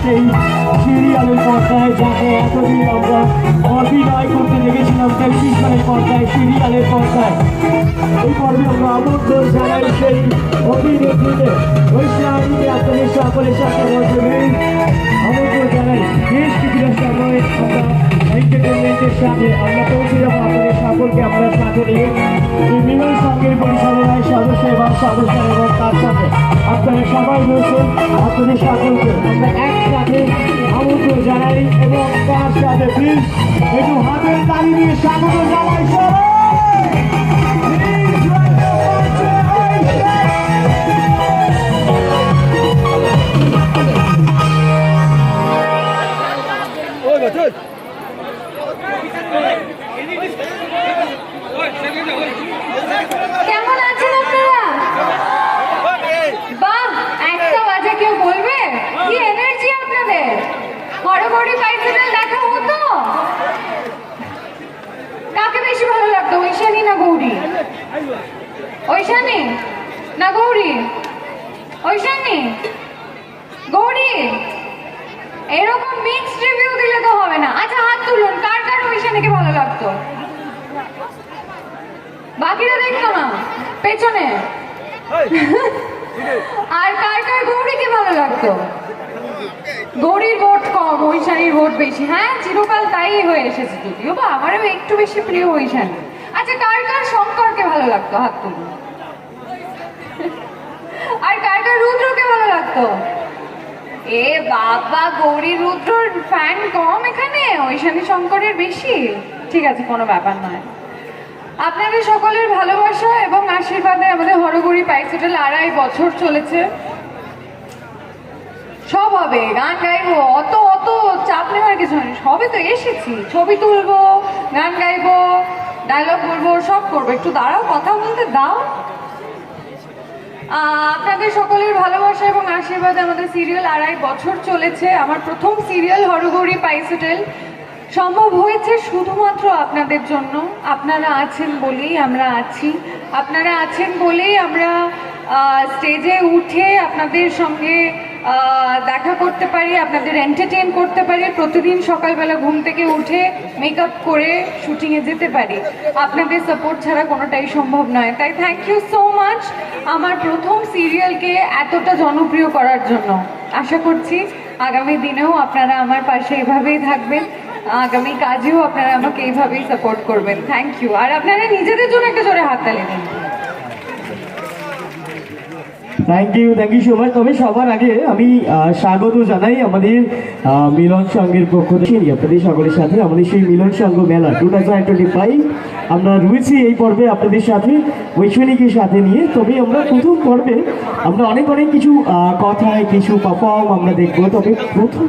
সেই সিরিয়ালের পর্দায়, যাকে এতদিন আমরা অভিনয় করতে লেগেছিলাম টেলিভিশনের পর্দায়, সিরিয়ালের পর্দায়। এই পর্বে আমরা আমন্ত্রণ জানাই সেই অভিনেত্রীদের, ঐশানীকে আপনাদের সকলের সাথে বসবেন। আমন্ত্রণ জানাই বেশ কিছুটা সময় আমরা এন্টারটেনমেন্টের সাথে আমরা পৌঁছে যাবো আপনাদের সকলকে আমরা সাথে নিয়ে এই মিলন সঙ্গের পরিচালনায় সদস্য এবং সদস্য এবং তার সাথে আপনারা সবাই রয়েছেন। আপনাদের সকলকে আমরা একসাথে আমন্ত্রণ জানাই এবং তার সাথে প্লিজ একটু হাতের তালি দিয়ে স্বাগত জানাই সবাই। কেমন আছেন আপনারা? বাহ, একটা বাজে কেউ বলবে কি এনার্জি আপনাদের? হরগৌরী বাইসিকেল দেখা হতো? কাকে বেশি ভালো লাগতো, ঐশানী না গৌরী? ঐশানী না গৌরী? ঐশানী, গৌরী? এরকম মিক্সড রিভিউ দিলে তো হবে না। আচ্ছা হাত তুলুন, কার কার ঐশানীকে ভালো লাগতো? বাকিরা দেখতো না পেছনে? আর কার কার গৌরীকে ভালো লাগতো? গৌরীর ভোট কম, ঐশানীর ভোট বেশি। হ্যাঁ, চিরকাল তাই হয়ে এসেছে, যদিও বা আমারও একটু বেশি প্রিয় ঐশানী। আচ্ছা কার কার শঙ্করকে ভালো লাগতো? হাত তুলুন। আর কার কার রুদ্রকে ভালো লাগতো? এ বাবা, গৌরী রুদ্রর ফ্যান কম এখানে, ঐশানী শঙ্করের বেশি। ঠিক আছে, কোনো ব্যাপার নয়। আপনাদের সকলের ভালোবাসা এবং আশীর্বাদে আমাদের হরগৌরী পাইস হোটেল 2.5 বছর চলেছে। সব হবে, গান গাইবো, অত অত চাপ নেওয়ার কিছু নেই। সবে তো এসেছি, ছবি তুলবো, গান গাইবো, ডায়লগ বলবো, সব করবো। একটু দাঁড়াও, কথা বলতে দাও। আপনাদের সকলের ভালোবাসা এবং আশীর্বাদে আমাদের সিরিয়াল 2.5 বছর চলেছে। আমার প্রথম সিরিয়াল হরগৌরী পাইস হোটেল সম্ভব হয়েছে শুধুমাত্র আপনাদের জন্য। আপনারা আছেন বলেই আমরা আছি, আপনারা আছেন বলেই আমরা স্টেজে উঠে আপনাদের সঙ্গে দেখা করতে পারি, আপনাদের এন্টারটেইন করতে পারি। প্রতিদিন সকালবেলা ঘুম থেকে উঠে মেকআপ করে শুটিংয়ে যেতে পারি। আপনাদের সাপোর্ট ছাড়া কোনোটাই সম্ভব নয়। তাই থ্যাংক ইউ সো মাচ আমার প্রথম সিরিয়ালকে এতটা জনপ্রিয় করার জন্য। আশা করছি আগামী দিনেও আপনারা আমার পাশে এভাবেই থাকবেন, আগামী কাজেও আপনারা আমাকে এইভাবেই সাপোর্ট করবেন। Thank you. আর আপনারা নিজেদের জন্য একটা জোরে হাততালি দিন। Thank you so much. তবে সবার আগে আমি স্বাগত জানাই আমাদের মিলন সংঘের পক্ষ থেকে আপনাদের সকলের সাথে আমাদের সেই মিলন সংঘ মেলা 2025 আমরা রয়েছি এই পর্বে আপনাদের সাথে, ঐশানীকে সাথে নিয়ে। তবে আমরা প্রথম পর্বে আমরা অনেক কিছু কথায় কিছু পারফর্ম আমরা দেখবো। তবে প্রথম